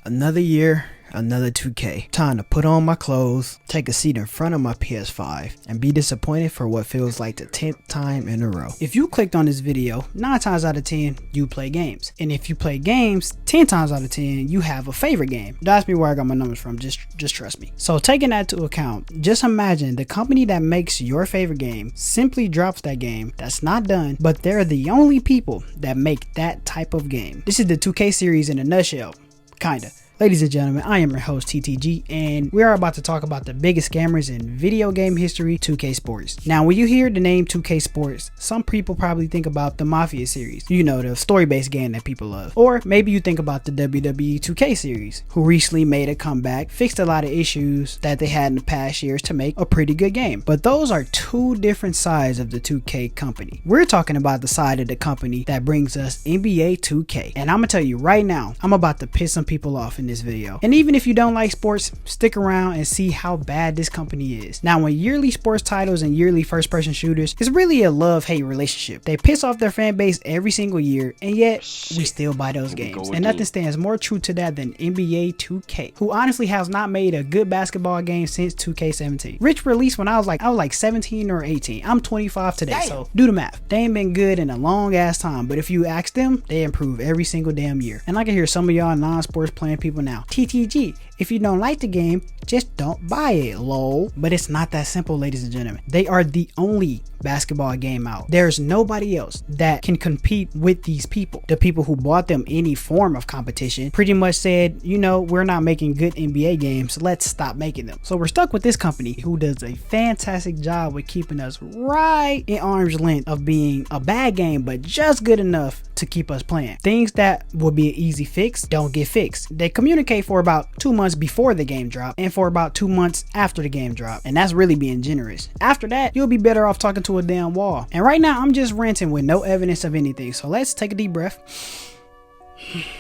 Another year, another 2K. Time to put on my clothes, take a seat in front of my PS5, and be disappointed for what feels like the 10th time in a row. If you clicked on this video, 9 times out of 10, you play games. And if you play games, 10 times out of 10, you have a favorite game. That's me where I got my numbers from, just trust me. So taking that into account, just imagine the company that makes your favorite game simply drops that game that's not done, but they're the only people that make that type of game. This is the 2K series in a nutshell, kinda. Ladies and gentlemen, I am your host TTG, and we are about to talk about the biggest scammers in video game history, 2K Sports. Now, when you hear the name 2K Sports, some people probably think about the Mafia series, you know, the story-based game that people love. Or maybe you think about the WWE 2K series, who recently made a comeback, fixed a lot of issues that they had in the past years to make a pretty good game. But those are two different sides of the 2K company. We're talking about the side of the company that brings us NBA 2K. And I'm gonna tell you right now, I'm about to piss some people off in this video. And even if you don't like sports, stick around and see how bad this company is. Now, when yearly sports titles and yearly first-person shooters, it's really a love-hate relationship. They piss off their fan base every single year, and yet we still buy those games. And nothing stands more true to that than NBA 2K, who honestly has not made a good basketball game since 2K17. Rich released when I was like 17 or 18. I'm 25 today, so do the math. They ain't been good in a long ass time, but if you ask them, they improve every single damn year. And I can hear some of y'all non-sports playing people now. TTG, if you don't like the game, just don't buy it, lol. But it's not that simple, ladies and gentlemen. They are the only basketball game out. There's nobody else that can compete with these people. The people who bought them any form of competition pretty much said, you know, we're not making good NBA games, let's stop making them. So we're stuck with this company who does a fantastic job with keeping us right in arm's length of being a bad game, but just good enough to keep us playing. Things that would be an easy fix don't get fixed. They communicate for about 2 months before the game drop and for about 2 months after the game drop, and that's really being generous. After that, you'll be better off talking to a damn wall. And right now I'm just ranting with no evidence of anything, so let's take a deep breath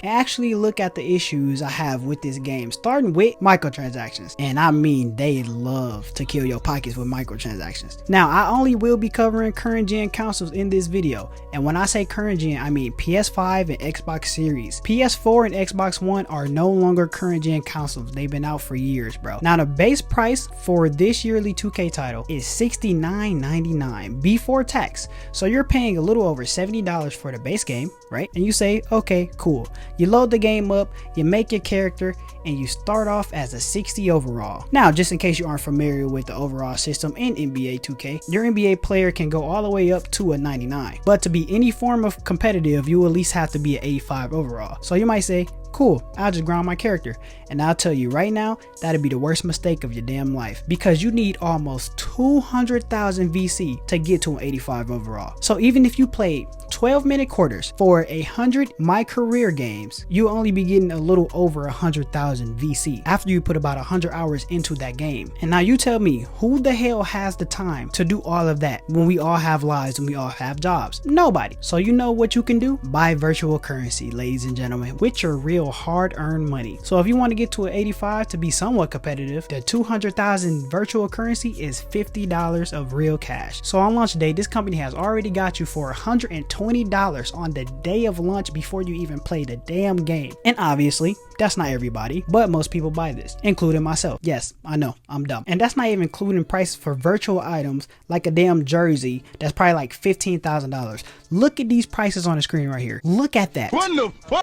and actually look at the issues I have with this game, starting with microtransactions. And I mean, they love to kill your pockets with microtransactions. Now, I only will be covering current gen consoles in this video, and when I say current gen, I mean PS5 and Xbox Series. PS4 and Xbox One are no longer current gen consoles. They've been out for years, bro. Now, the base price for this yearly 2K title is $69.99 before tax, so you're paying a little over $70 for the base game, right? And you say, okay, cool. You load the game up, you make your character, and you start off as a 60 overall. Now, just in case you aren't familiar with the overall system in NBA 2K, your NBA player can go all the way up to a 99. But to be any form of competitive, you at least have to be an 85 overall. So you might say, cool, I'll just grind my character. And I'll tell you right now, that'd be the worst mistake of your damn life, because you need almost 200,000 VC to get to an 85 overall. So even if you played 12-minute quarters for 100 My Career games, you only be getting a little over 100,000 VC after you put about 100 hours into that game. And now you tell me, who the hell has the time to do all of that when we all have lives and we all have jobs? Nobody. So you know what you can do? Buy virtual currency, ladies and gentlemen, with your real hard-earned money. So if you want to get to an 85 to be somewhat competitive, the 200,000 virtual currency is $50 of real cash. So on launch day, this company has already got you for $120 on the day of launch before you even play the damn game. And obviously, that's not everybody, but most people buy this, including myself. Yes, I know, I'm dumb. And that's not even including prices for virtual items like a damn jersey that's probably like $15,000. Look at these prices on the screen right here. Look at that.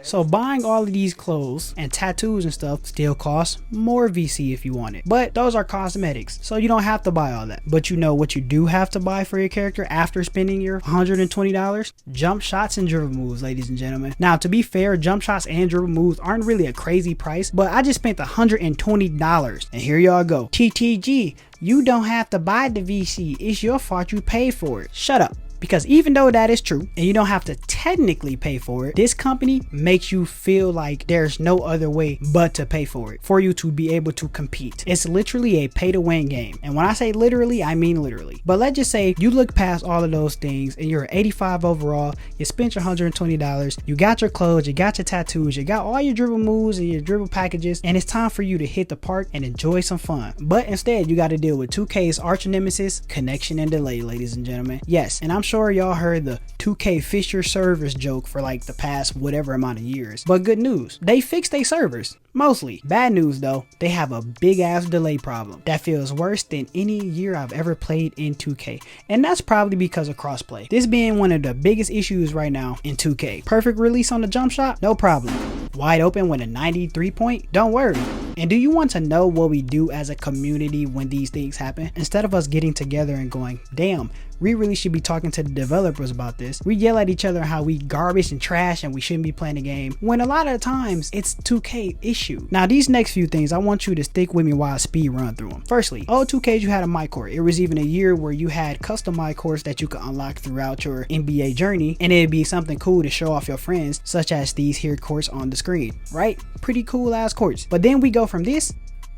So buying all of these clothes and tattoos and stuff still costs more VC if you want it, but those are cosmetics, so you don't have to buy all that. But you know what you do have to buy for your character after spending your $120? Jump shots and dribble moves, ladies and gentlemen. Now, to be fair, jump shots and dribble moves aren't really a crazy price, but I just spent $120, and here y'all go. TTG, you don't have to buy the VC, it's your fault you paid for it. Shut up. Because even though that is true and you don't have to technically pay for it, this company makes you feel like there's no other way but to pay for it for you to be able to compete. It's literally a pay to win game. And when I say literally, I mean literally. But let's just say you look past all of those things and you're 85 overall, you spent your $120, you got your clothes, you got your tattoos, you got all your dribble moves and your dribble packages, and it's time for you to hit the park and enjoy some fun. But instead, you got to deal with 2K's arch nemesis, connection and delay, ladies and gentlemen. Yes, and I'm sure y'all heard the 2K fix your servers joke for like the past whatever amount of years. But good news, they fixed their servers. Mostly. Bad news though, they have a big ass delay problem that feels worse than any year I've ever played in 2K. And that's probably because of crossplay. This being one of the biggest issues right now in 2K. Perfect release on the jump shot? No problem. Wide open with a 93 point? Don't worry. And do you want to know what we do as a community when these things happen? Instead of us getting together and going, damn, we really should be talking to the developers about this, we yell at each other how we garbage and trash and we shouldn't be playing the game, when a lot of the times it's 2K issue. Now these next few things, I want you to stick with me while I speed run through them. Firstly, old 2Ks you had a mic court. It was even a year where you had custom mic courts that you could unlock throughout your NBA journey, and it'd be something cool to show off your friends, such as these here courts on the screen, right? Pretty cool ass courts. But then we go from this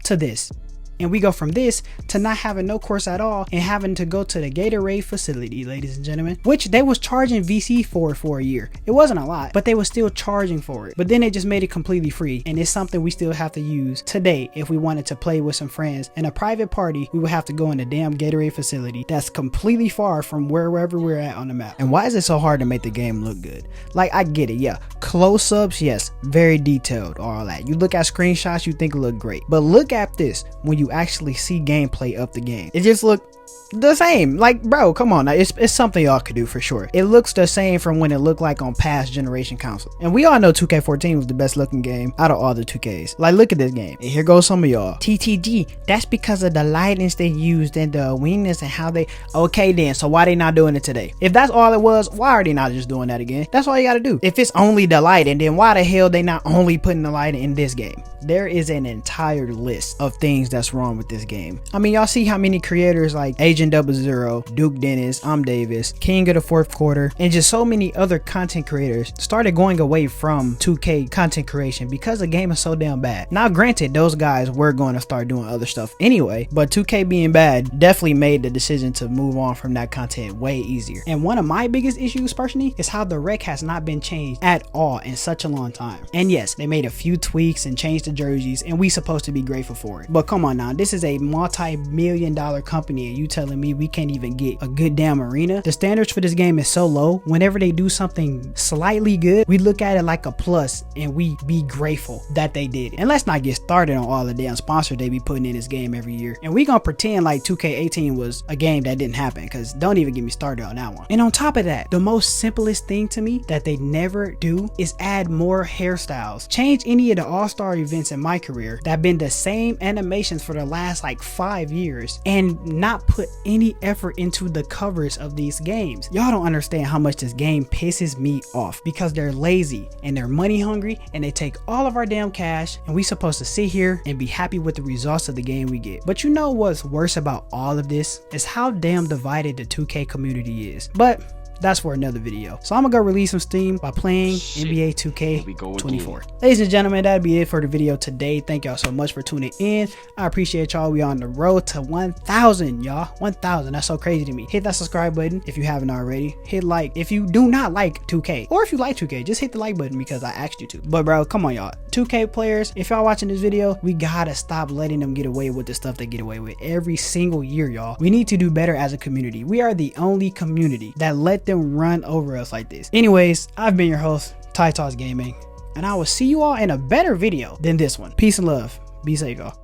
to this. And we go from this to not having no course at all and having to go to the Gatorade facility, ladies and gentlemen, which they was charging VC for a year. It wasn't a lot, but they were still charging for it. But then they just made it completely free, and it's something we still have to use today. If we wanted to play with some friends in a private party, we would have to go in the damn Gatorade facility that's completely far from wherever we're at on the map. And why is it so hard to make the game look good? Like, I get it, yeah, close-ups, yes, very detailed, all that. You look at screenshots, you think it look great, but look at this when you actually see gameplay of the game. It just looked the same. Like, bro, come on now. It's something y'all could do for sure. It looks the same from when it looked like on past generation consoles. And we all know 2K14 was the best looking game out of all the 2Ks. Like, look at this game. And here goes some of y'all. TTG, that's because of the lightness they used and the awareness and how they... Okay then, so why they not doing it today? If that's all it was, why are they not just doing that again? That's all you gotta do. If it's only the lighting, then why the hell they not only putting the lighting in this game? There is an entire list of things that's wrong with this game. I mean, y'all see how many creators like Agent 00, Duke Dennis, I'm Davis, King of the Fourth Quarter, and just so many other content creators started going away from 2K content creation because the game is so damn bad. Now granted, those guys were going to start doing other stuff anyway, but 2K being bad definitely made the decision to move on from that content way easier. And one of my biggest issues personally is how the rec has not been changed at all in such a long time. And yes, they made a few tweaks and changed the jerseys, and we supposed to be grateful for it. But come on now, this is a multi-million-dollar company and you telling me we can't even get a good damn arena? The standards for this game is so low. Whenever they do something slightly good, we look at it like a plus and we be grateful that they did it. And let's not get started on all the damn sponsors they be putting in this game every year. And we gonna pretend like 2K18 was a game that didn't happen, because don't even get me started on that one. And on top of that, the most simplest thing to me that they never do is add more hairstyles. Change any of the all-star events in my career that have been the same animations for the last like 5 years and not put any effort into the covers of these games. Y'all don't understand how much this game pisses me off, because they're lazy and they're money hungry and they take all of our damn cash, and we supposed to sit here and be happy with the results of the game we get. But you know what's worse about all of this is how damn divided the 2K community is. But that's for another video. So I'm gonna go release some steam by playing NBA 2K24. Ladies and gentlemen, that'll be it for the video today. Thank y'all so much for tuning in. I appreciate y'all. We on the road to 1,000, y'all. 1,000. That's so crazy to me. Hit that subscribe button if you haven't already. Hit like if you do not like 2K, or if you like 2K, just hit the like button because I asked you to. But bro, come on y'all. 2K players, if y'all watching this video, we gotta stop letting them get away with the stuff they get away with every single year, y'all. We need to do better as a community. We are the only community that let them run over us like this. Anyways, I've been your host, Ty Talks Gaming, and I will see you all in a better video than this one. Peace and love. Be safe, y'all.